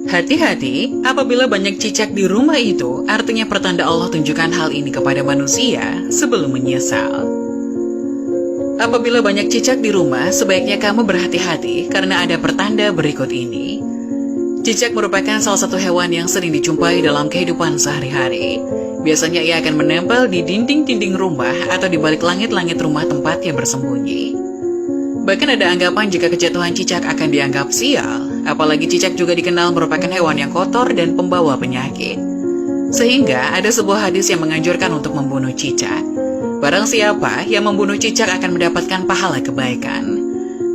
Hati-hati, apabila banyak cicak di rumah itu, artinya pertanda Allah tunjukkan hal ini kepada manusia sebelum menyesal. Apabila banyak cicak di rumah, sebaiknya kamu berhati-hati karena ada pertanda berikut ini. Cicak merupakan salah satu hewan yang sering dijumpai dalam kehidupan sehari-hari. Biasanya ia akan menempel di dinding-dinding rumah atau di balik langit-langit rumah tempatnya bersembunyi. Bahkan ada anggapan jika kejatuhan cicak akan dianggap sial, apalagi cicak juga dikenal merupakan hewan yang kotor dan pembawa penyakit. Sehingga ada sebuah hadis yang menganjurkan untuk membunuh cicak. Barang siapa yang membunuh cicak akan mendapatkan pahala kebaikan.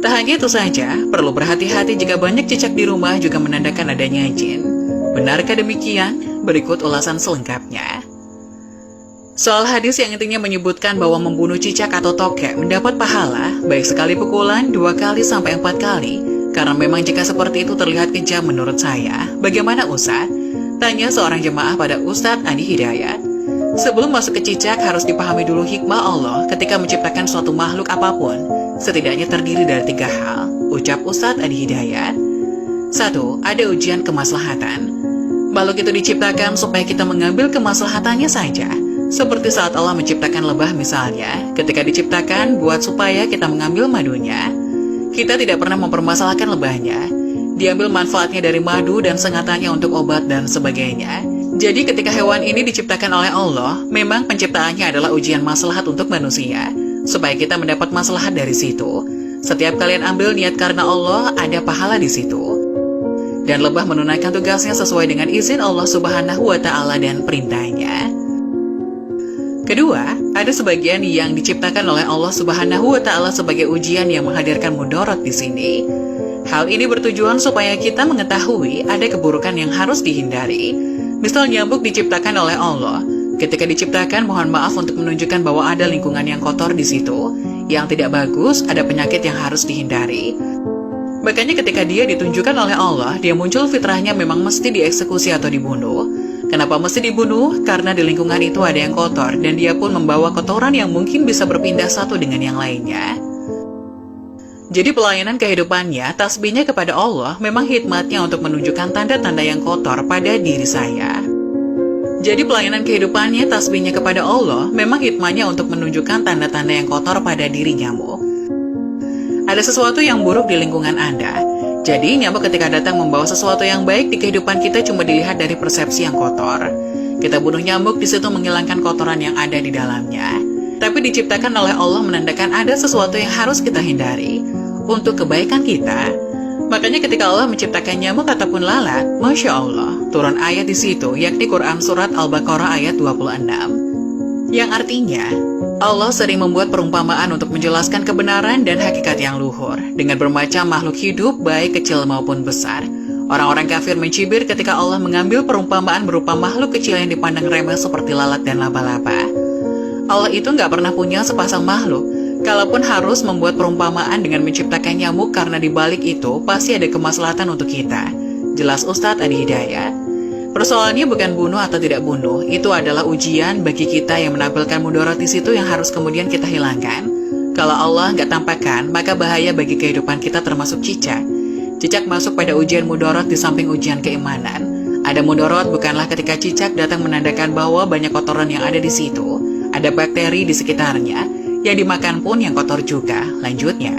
Tak hanya itu saja, perlu berhati-hati jika banyak cicak di rumah juga menandakan adanya jin. Benarkah demikian? Berikut ulasan selengkapnya. Soal hadis yang intinya menyebutkan bahwa membunuh cicak atau tokek mendapat pahala, baik sekali pukulan 2 kali sampai 4 kali, karena memang jika seperti itu terlihat kejam menurut saya. Bagaimana Ustadz? Tanya seorang jemaah pada Ustadz Adi Hidayat. Sebelum masuk ke cicak harus dipahami dulu hikmah Allah ketika menciptakan suatu makhluk apapun, setidaknya terdiri dari 3 hal, ucap Ustadz Adi Hidayat. 1. Ada ujian kemaslahatan. Makhluk itu diciptakan supaya kita mengambil kemaslahatannya saja. Seperti saat Allah menciptakan lebah misalnya, ketika diciptakan buat supaya kita mengambil madunya. Kita tidak pernah mempermasalahkan lebahnya. Diambil manfaatnya dari madu dan sengatannya untuk obat dan sebagainya. Jadi ketika hewan ini diciptakan oleh Allah, memang penciptaannya adalah ujian maslahat untuk manusia, supaya kita mendapat maslahat dari situ. Setiap kalian ambil niat karena Allah, ada pahala di situ. Dan lebah menunaikan tugasnya sesuai dengan izin Allah Subhanahu wa Ta'ala dan perintahnya. Kedua, ada sebagian yang diciptakan oleh Allah Subhanahu wa Ta'ala sebagai ujian yang menghadirkan mudarat di sini. Hal ini bertujuan supaya kita mengetahui ada keburukan yang harus dihindari. Misal nyamuk diciptakan oleh Allah. Ketika diciptakan, mohon maaf untuk menunjukkan bahwa ada lingkungan yang kotor di situ, yang tidak bagus, ada penyakit yang harus dihindari. Makanya ketika dia ditunjukkan oleh Allah, dia muncul fitrahnya memang mesti dieksekusi atau dibunuh. Kenapa mesti dibunuh? Karena di lingkungan itu ada yang kotor, dan dia pun membawa kotoran yang mungkin bisa berpindah satu dengan yang lainnya. Jadi pelayanan kehidupannya, tasbihnya kepada Allah, memang hikmatnya untuk menunjukkan tanda-tanda yang kotor pada diri saya. Jadi pelayanan kehidupannya, tasbihnya kepada Allah, memang hikmatnya untuk menunjukkan tanda-tanda yang kotor pada diri nyamuk. Ada sesuatu yang buruk di lingkungan Anda. Jadi, nyamuk ketika datang membawa sesuatu yang baik di kehidupan kita cuma dilihat dari persepsi yang kotor. Kita bunuh nyamuk di situ menghilangkan kotoran yang ada di dalamnya. Tapi diciptakan oleh Allah menandakan ada sesuatu yang harus kita hindari untuk kebaikan kita. Makanya ketika Allah menciptakan nyamuk ataupun lalat, Masya Allah, turun ayat di situ, yakni Quran Surat Al-Baqarah ayat 26. Yang artinya, Allah sering membuat perumpamaan untuk menjelaskan kebenaran dan hakikat yang luhur, dengan bermacam makhluk hidup, baik kecil maupun besar. Orang-orang kafir mencibir ketika Allah mengambil perumpamaan berupa makhluk kecil yang dipandang remeh seperti lalat dan laba-laba. Allah itu nggak pernah punya sepasang makhluk. Kalaupun harus membuat perumpamaan dengan menciptakan nyamuk, karena di balik itu pasti ada kemaslahatan untuk kita. Jelas Ustadz Adi Hidayat. Persoalannya bukan bunuh atau tidak bunuh, itu adalah ujian bagi kita yang menampilkan mudarat di situ yang harus kemudian kita hilangkan. Kalau Allah nggak tampakkan, maka bahaya bagi kehidupan kita termasuk cicak. Cicak masuk pada ujian mudarat di samping ujian keimanan. Ada mudarat bukanlah ketika cicak datang menandakan bahwa banyak kotoran yang ada di situ. Ada bakteri di sekitarnya, yang dimakan pun yang kotor juga. Lanjutnya.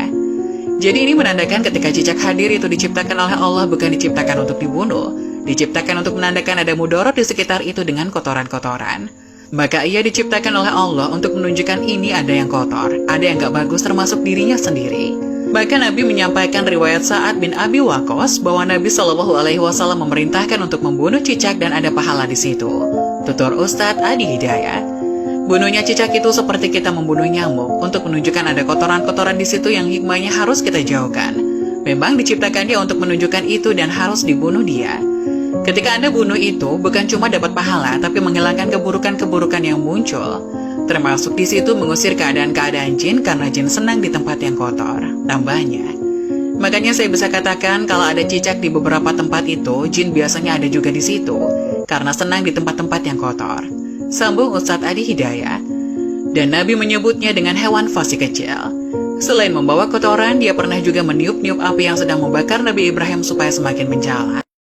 Jadi ini menandakan ketika cicak hadir itu diciptakan oleh Allah, bukan diciptakan untuk dibunuh. Diciptakan untuk menandakan ada mudarat di sekitar itu dengan kotoran-kotoran. Maka ia diciptakan oleh Allah untuk menunjukkan ini ada yang kotor, ada yang gak bagus termasuk dirinya sendiri. Bahkan Nabi menyampaikan riwayat Sa'ad bin Abi Waqqas bahwa Nabi SAW memerintahkan untuk membunuh cicak dan ada pahala di situ. Tutur Ustadz Adi Hidayat. Bunuhnya cicak itu seperti kita membunuh nyamuk untuk menunjukkan ada kotoran-kotoran di situ yang hikmahnya harus kita jauhkan. Memang diciptakan dia untuk menunjukkan itu dan harus dibunuh dia. Ketika Anda bunuh itu, bukan cuma dapat pahala, tapi menghilangkan keburukan-keburukan yang muncul. Termasuk di situ mengusir keadaan-keadaan jin karena jin senang di tempat yang kotor. Tambahnya. Makanya saya bisa katakan kalau ada cicak di beberapa tempat itu, jin biasanya ada juga di situ. Karena senang di tempat-tempat yang kotor. Sambung Ustadz Adi Hidayat. Dan Nabi menyebutnya dengan hewan fasik kecil. Selain membawa kotoran, dia pernah juga meniup-niup api yang sedang membakar Nabi Ibrahim supaya semakin menjalar.